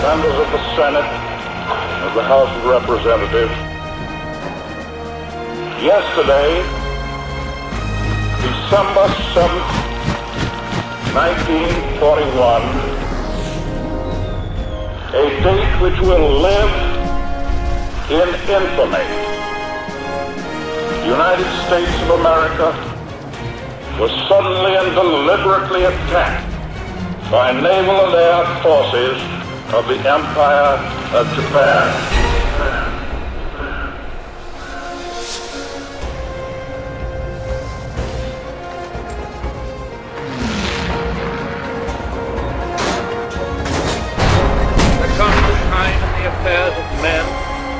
members of the Senate, of the House of Representatives. Yesterday, December 7th, 1941, a date which will live in infamy. The United States of America was suddenly and deliberately attacked by naval and air forces of the Empire of Japan.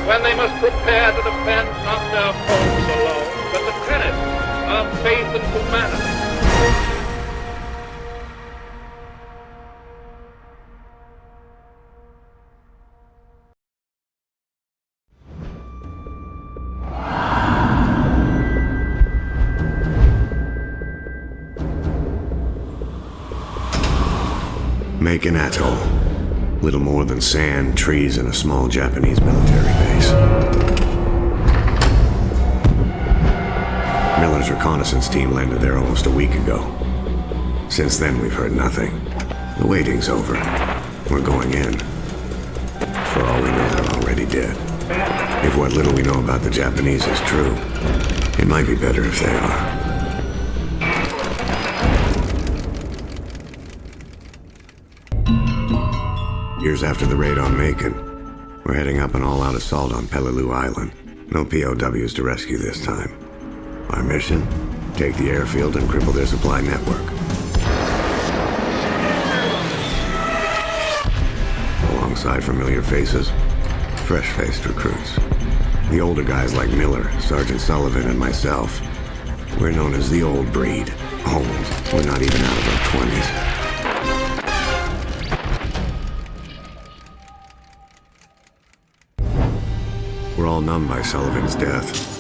When they must prepare to defend not their homes alone, but the tenets of faith and humanity. Make an atoll. Little more than sand, trees, and a small Japanese military base. Miller's reconnaissance team landed there almost a week ago. Since then, we've heard nothing. The waiting's over. We're going in. For all we know, they're already dead. If what little we know about the Japanese is true, it might be better if they are. Years after the raid on Macon, we're heading up an all-out assault on Peleliu Island. No POWs to rescue this time. Our mission? Take the airfield and cripple their supply network. Alongside familiar faces, fresh-faced recruits. The older guys like Miller, Sergeant Sullivan, and myself. We're known as the old breed. Old. We're not even out of our 20s. We're all numb by Sullivan's death.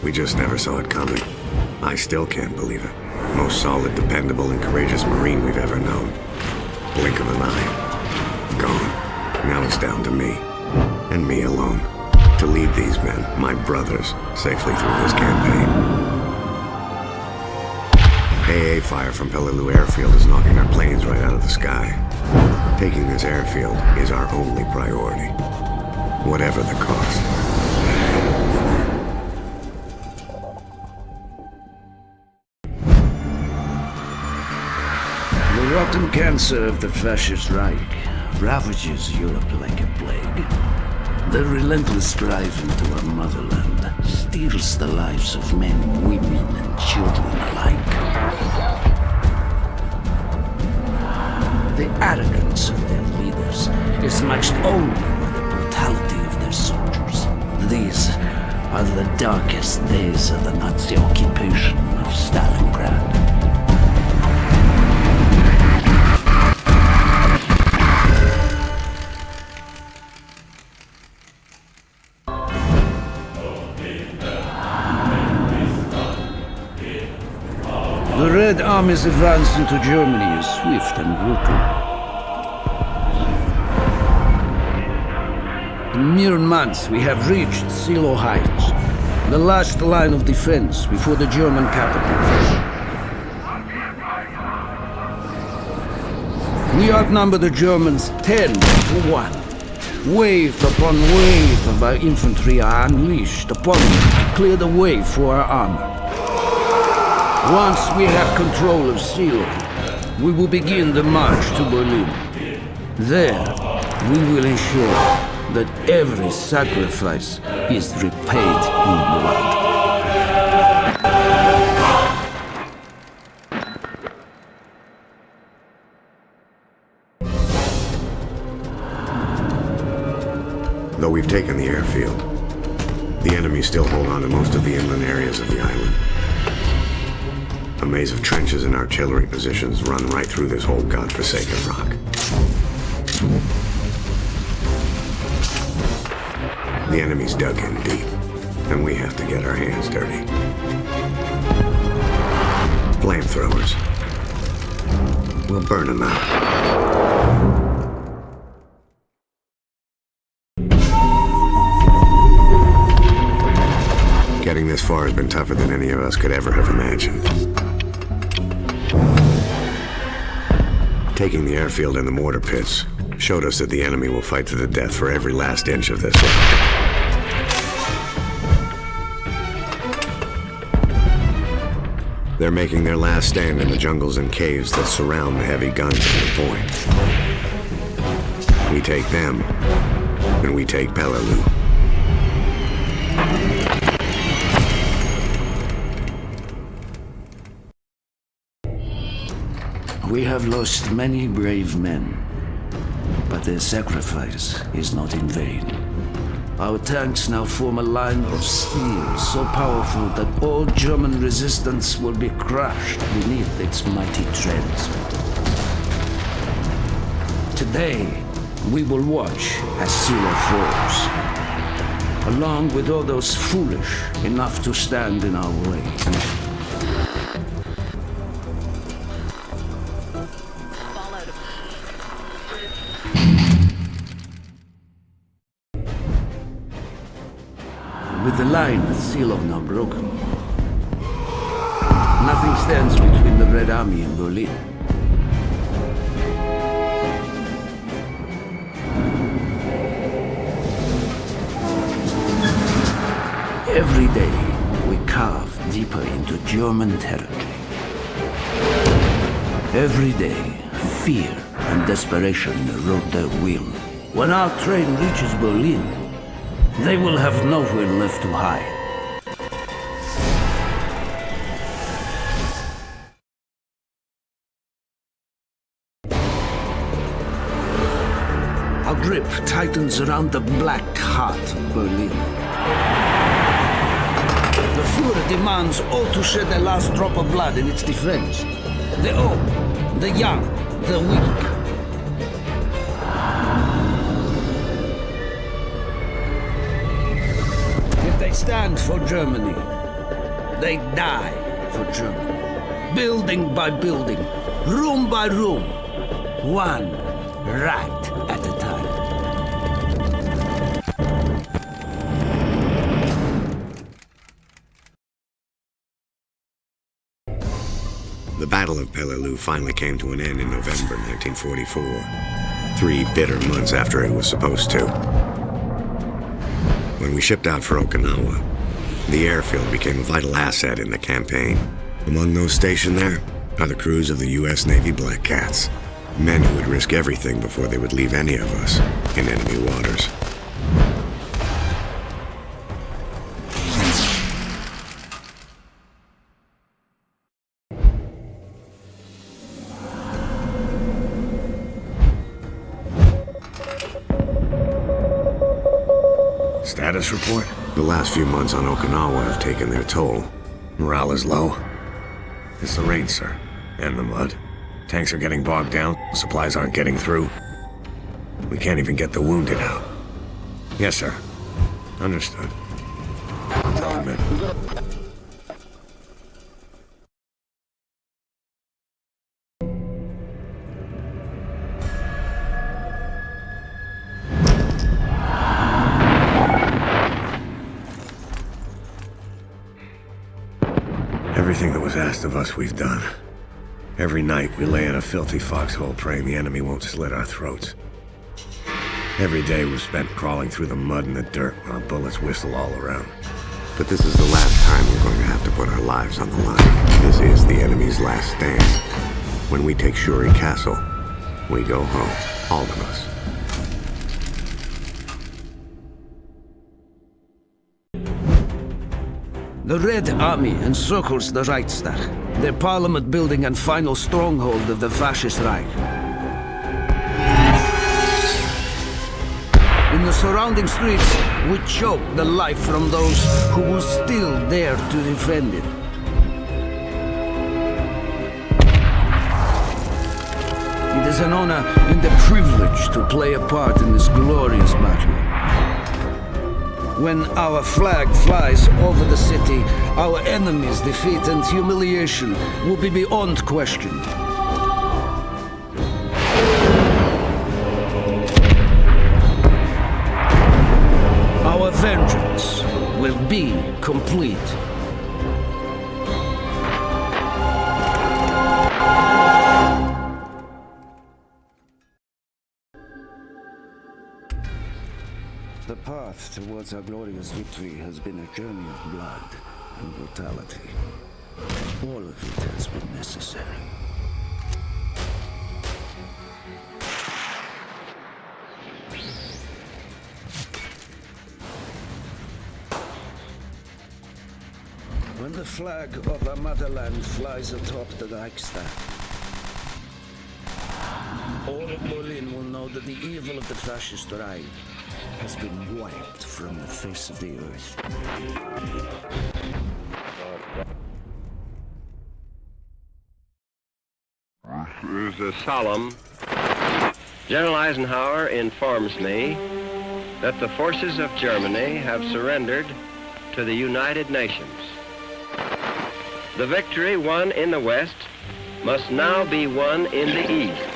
We just never saw it coming. I still can't believe it. Most solid, dependable, and courageous Marine we've ever known. Blink of an eye. Gone. Now it's down to me. And me alone. To lead these men, my brothers, safely through this campaign. AA fire from Peleliu Airfield is knocking our planes right out of the sky. Taking this airfield is our only priority. Whatever the cost. The rotten cancer of the fascist Reich ravages Europe like a plague. The relentless drive into our motherland steals the lives of men, women, and children alike. The arrogance of their leaders is matched only by the brutality of their soldiers. These are the darkest days of the Nazi occupation of Stalingrad. The Red Army's advance into Germany is swift and brutal. In mere months, we have reached Silo Heights, the last line of defense before the German capital. We outnumber the Germans 10 to 1. Wave upon wave of our infantry are unleashed upon them to clear the way for our armor. Once we have control of Silo, we will begin the march to Berlin. There, we will ensure that every sacrifice is repaid in blood. Though we've taken the airfield, the enemy still hold on to most of the inland areas of the island. A maze of trenches and artillery positions run right through this whole godforsaken rock. The enemy's dug in deep, and we have to get our hands dirty. Flamethrowers. We'll burn them out. far has been tougher than any of us could ever have imagined. Taking the airfield and the mortar pits showed us that the enemy will fight to the death for every last inch of this rock. They're making their last stand in the jungles and caves that surround the heavy guns at the point. We take them, and we take Peleliu. We have lost many brave men, but their sacrifice is not in vain. Our tanks now form a line of steel so powerful that all German resistance will be crushed beneath its mighty treads. Today, we will watch as Silla falls, along with all those foolish enough to stand in our way. With the line at Silo now broken, nothing stands between the Red Army and Berlin. Every day, we carve deeper into German territory. Every day, fear and desperation erode their will. When our train reaches Berlin, they will have nowhere left to hide. Our grip tightens around the black heart of Berlin. The Fuhrer demands all to shed their last drop of blood in its defense. The old, the young, the weak. They stand for Germany. They die for Germany. Building by building, room by room, one rat at a time. The Battle of Peleliu finally came to an end in November 1944, 3 bitter months after it was supposed to. When we shipped out for Okinawa, the airfield became a vital asset in the campaign. Among those stationed there are the crews of the U.S. Navy Black Cats, men who would risk everything before they would leave any of us in enemy waters. Status report? The last few months on Okinawa have taken their toll. Morale is low. It's the rain, sir. And the mud. Tanks are getting bogged down. Supplies aren't getting through. We can't even get the wounded out. Yes, sir. Understood. Tell them in. Everything that was asked of us, we've done. Every night, we lay in a filthy foxhole praying the enemy won't slit our throats. Every day was spent crawling through the mud and the dirt while bullets whistle all around. But this is the last time we're going to have to put our lives on the line. This is the enemy's last stand. When we take Shuri Castle, we go home, all of us. The Red Army encircles the Reichstag, their parliament building and final stronghold of the Fascist Reich. In the surrounding streets, we choke the life from those who will still dare to defend it. It is an honor and a privilege to play a part in this glorious battle. When our flag flies over the city, our enemies' defeat and humiliation will be beyond question. Our vengeance will be complete. path towards our glorious victory has been a journey of blood and brutality. All of it has been necessary. When the flag of our motherland flies atop the Reichstag, all of Berlin will know that the evil of the fascist Reich has been wiped from the face of the earth. This is solemn. General Eisenhower informs me that the forces of Germany have surrendered to the United Nations. The victory won in the West must now be won in the East.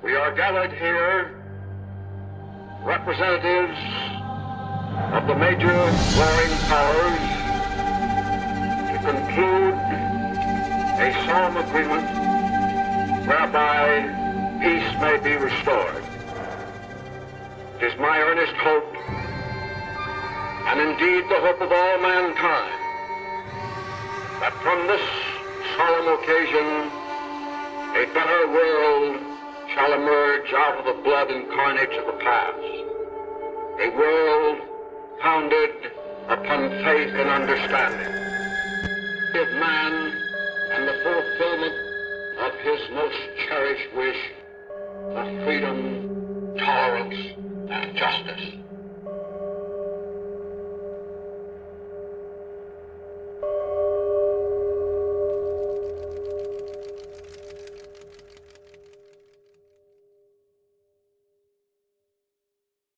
We are gathered here, representatives of the major warring powers, to conclude a solemn agreement whereby peace may be restored. It is my earnest hope, and indeed the hope of all mankind, that from this solemn occasion a better world shall emerge out of the blood and carnage of the past. A world founded upon faith and understanding of man and the fulfillment of his most cherished wish for freedom, tolerance, and justice.